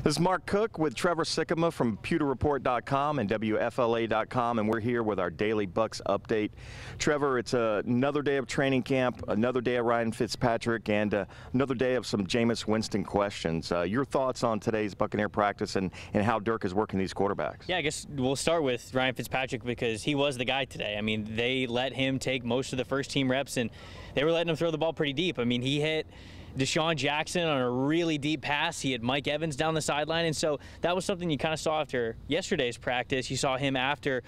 This is Mark Cook with Trevor Sikkema from PewterReport.com and WFLA.com, and we're here with our daily Bucs update. Trevor, it's another day of training camp, another day of Ryan Fitzpatrick, and another day of some Jameis Winston questions. Your thoughts on today's Buccaneer practice and how Dirk is working these quarterbacks? Yeah, I guess we'll start with Ryan Fitzpatrick because he was the guy today. I mean, they let him take most of the first-team reps, and they were letting him throw the ball pretty deep. I mean, he hit Deshaun Jackson on a really deep pass. He had Mike Evans down the sideline, and so that was something you kind of saw after yesterday's practice. You saw him after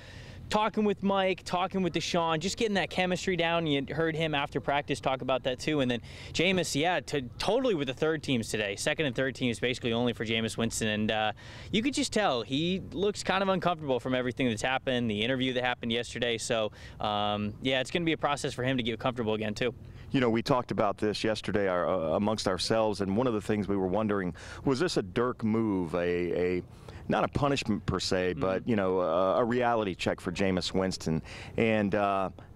talking with Mike, talking with Deshaun, just getting that chemistry down. You heard him after practice talk about that too. And then Jameis, yeah, totally with the third teams today. Second and third teams basically only for Jameis Winston. And you could just tell he looks kind of uncomfortable from everything that's happened, the interview that happened yesterday. So, yeah, it's going to be a process for him to get comfortable again too. You know, we talked about this yesterday amongst ourselves, and one of the things we were wondering, was this a Dirk move, not a punishment per se, but, you know, a reality check for Jameis Winston. And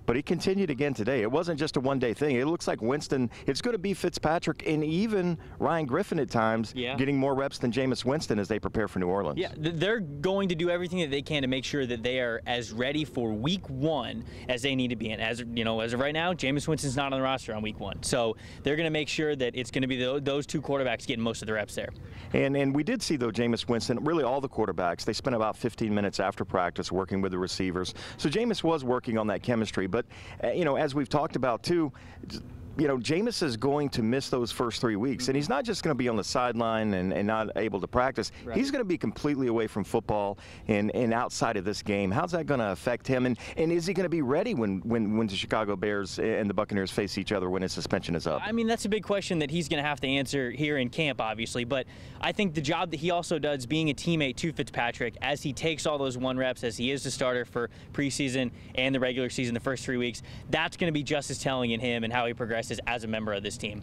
but he continued again today. It wasn't just a one-day thing. It looks like Winston, it's going to be Fitzpatrick and even Ryan Griffin at times getting more reps than Jameis Winston as they prepare for New Orleans. Yeah, they're going to do everything that they can to make sure that they are as ready for week one as they need to be. And as you know, as of right now, Jameis Winston's not on the roster on week one. So they're going to make sure that it's going to be those two quarterbacks getting most of the reps there. And we did see, though, Jameis Winston, really all the quarterbacks, they spent about 15 minutes after practice working with the receivers. So Jameis was working on that chemistry. But, you know, as we've talked about, too, you know, Jameis is going to miss those first 3 weeks, and he's not just going to be on the sideline and not able to practice. Right. He's going to be completely away from football and outside of this game. How's that going to affect him? And is he going to be ready when the Chicago Bears and the Buccaneers face each other when his suspension is up? I mean, that's a big question that he's going to have to answer here in camp, obviously. But I think the job that he also does being a teammate to Fitzpatrick as he takes all those one reps, as he is the starter for preseason and the regular season, the first 3 weeks, that's going to be just as telling in him and how he progresses as a member of this team.